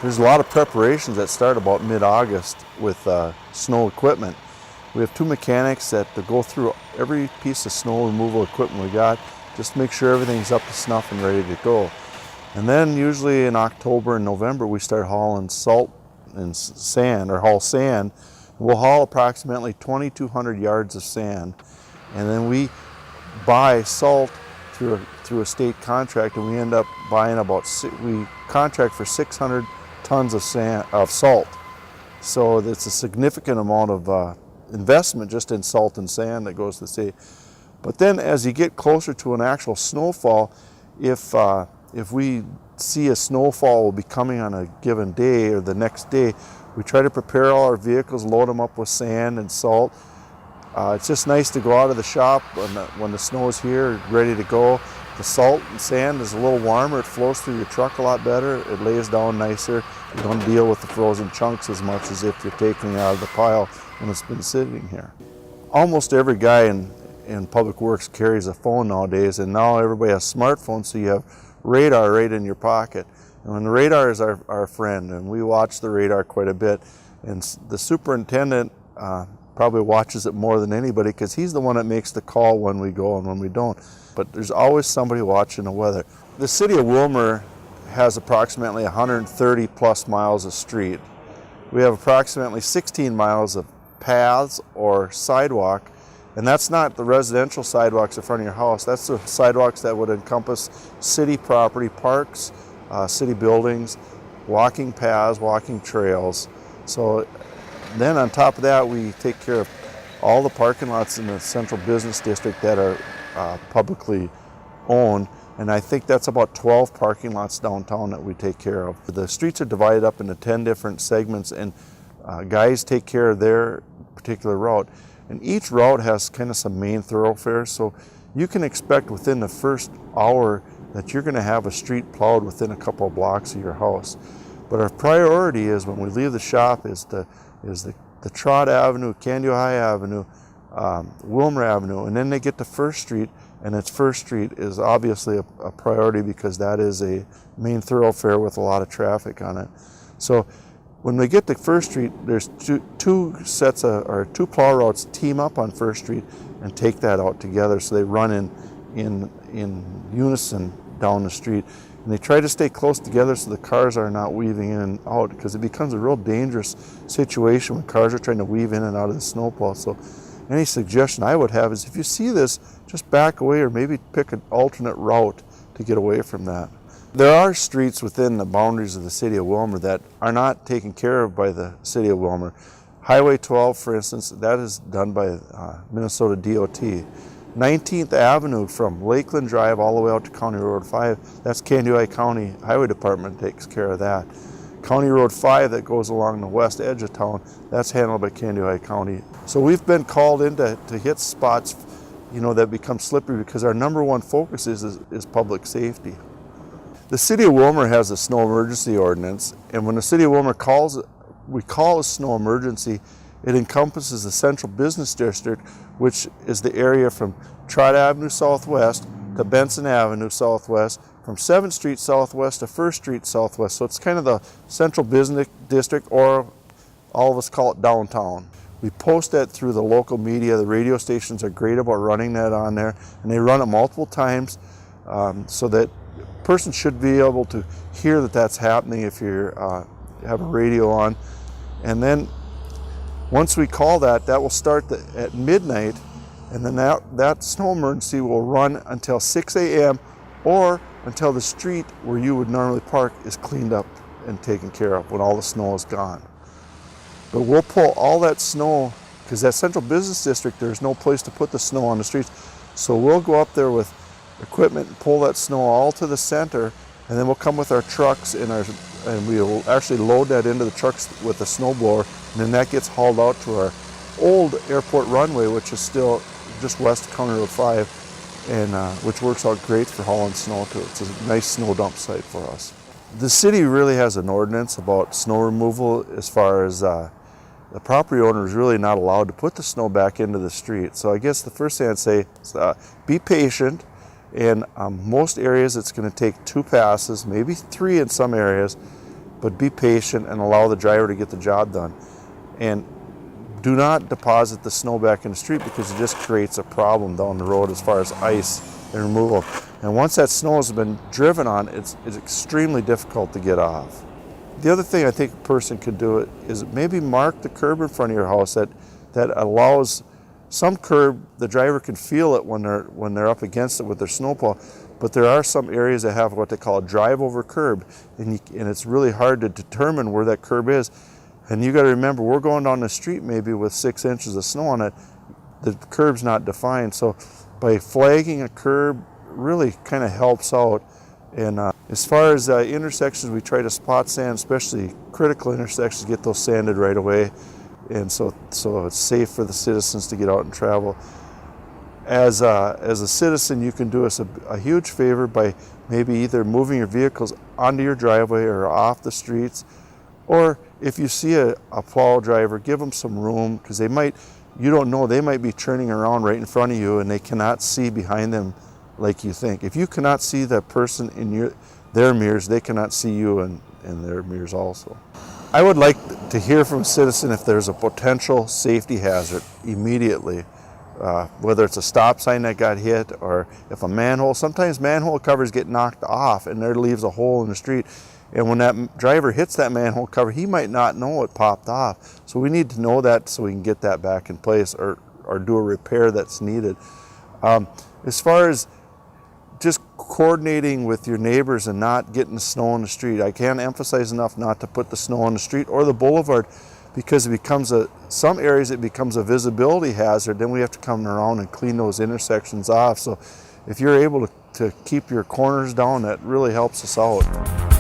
There's a lot of preparations that start about mid-August with snow equipment. We have 2 mechanics that go through every piece of snow removal equipment we got, just to make sure everything's up to snuff and ready to go. And then usually in October and November we start hauling salt and sand, or haul sand. We'll haul approximately 2,200 yards of sand, and then we buy salt through a state contract, and we end up buying we contract for 600 tons of salt. So it's a significant amount of investment just in salt and sand that goes to the state. But then as you get closer to an actual snowfall, if we see a snowfall will be coming on a given day or the next day, we try to prepare all our vehicles, load them up with sand and salt. It's just nice to go out of the shop when the snow is here, ready to go. The salt and sand is a little warmer, it flows through your truck a lot better, it lays down nicer. You don't deal with the frozen chunks as much as if you're taking it out of the pile when it's been sitting here. Almost every guy in Public Works carries a phone nowadays, and now everybody has smartphones, so you have radar right in your pocket. And when the radar is our friend, and we watch the radar quite a bit, and the superintendent probably watches it more than anybody because he's the one that makes the call when we go and when we don't. But there's always somebody watching the weather. The city of Willmar has approximately 130 plus miles of street. We have approximately 16 miles of paths or sidewalk, and that's not the residential sidewalks in front of your house. That's the sidewalks that would encompass city property, parks, city buildings, walking paths, walking trails. So then on top of that, we take care of all the parking lots in the central business district that are publicly owned, and I think that's about 12 parking lots downtown that we take care of. The streets are divided up into 10 different segments, and guys take care of their particular route. And each route has kind of some main thoroughfares, so you can expect within the first hour that you're going to have a street plowed within a couple of blocks of your house. But our priority is when we leave the shop is the Trot Avenue, Candy High Avenue, Willmar Avenue, and then they get to First Street, and its First Street is obviously a priority because that is a main thoroughfare with a lot of traffic on it. So when we get to First Street, there's two plow routes team up on First Street and take that out together, so they run in unison down the street. And they try to stay close together so the cars are not weaving in and out, because it becomes a real dangerous situation when cars are trying to weave in and out of the snowplow. So any suggestion I would have is if you see this, just back away or maybe pick an alternate route to get away from that. There are streets within the boundaries of the city of Willmar that are not taken care of by the city of Willmar. Highway 12, for instance, that is done by Minnesota DOT. 19th Avenue from Lakeland Drive all the way out to County Road 5, that's Candy County Highway Department takes care of that. County Road 5 that goes along the west edge of town, that's handled by Candy County. So we've been called in to hit spots, that become slippery because our number one focus is public safety. The city of Willmar has a snow emergency ordinance, and when the city of Willmar we call a snow emergency, it encompasses the central business district, which is the area from Trot Avenue Southwest to Benson Avenue Southwest, from 7th Street Southwest to 1st Street Southwest. So it's kind of the central business district, or all of us call it downtown. We post that through the local media. The radio stations are great about running that on there, and they run it multiple times so that a person should be able to hear that that's happening if you have a radio on. And then once we call that will start at midnight, and then that snow emergency will run until 6 a.m. or until the street where you would normally park is cleaned up and taken care of when all the snow is gone. But we'll pull all that snow, because that central business district, there's no place to put the snow on the streets. So we'll go up there with equipment and pull that snow all to the center, and then we'll come with our trucks and we'll actually load that into the trucks with the snowblower, and then that gets hauled out to our old airport runway, which is still just west of County Road 5, and which works out great for hauling snow to. It's a nice snow dump site for us. The city really has an ordinance about snow removal as far as the property owner is really not allowed to put the snow back into the street. So I guess the first thing I'd say is be patient. In most areas it's going to take 2 passes, maybe 3 in some areas, but be patient and allow the driver to get the job done. And do not deposit the snow back in the street, because it just creates a problem down the road as far as ice and removal. And once that snow has been driven on, it's extremely difficult to get off. The other thing I think a person could do is maybe mark the curb in front of your house that allows some curb. The driver can feel it when they're up against it with their snowplow, but there are some areas that have what they call a drive-over curb, and it's really hard to determine where that curb is. And you got to remember, we're going down the street maybe with 6 inches of snow on it. The curb's not defined, so by flagging a curb really kind of helps out. And as far as intersections, we try to spot sand, especially critical intersections, get those sanded right away, and so it's safe for the citizens to get out and travel. As a citizen, you can do us a huge favor by maybe either moving your vehicles onto your driveway or off the streets, or if you see a plow driver, give them some room, because you don't know, they might be turning around right in front of you and they cannot see behind them like you think. If you cannot see that person in their mirrors, they cannot see you in their mirrors also. I would like to hear from a citizen if there's a potential safety hazard immediately, whether it's a stop sign that got hit, or if sometimes manhole covers get knocked off and there leaves a hole in the street. And when that driver hits that manhole cover, he might not know it popped off. So we need to know that so we can get that back in place, or do a repair that's needed. As far as just coordinating with your neighbors and not getting snow on the street, I can't emphasize enough not to put the snow on the street or the boulevard, because some areas it becomes a visibility hazard. Then we have to come around and clean those intersections off. So if you're able to keep your corners down, that really helps us out.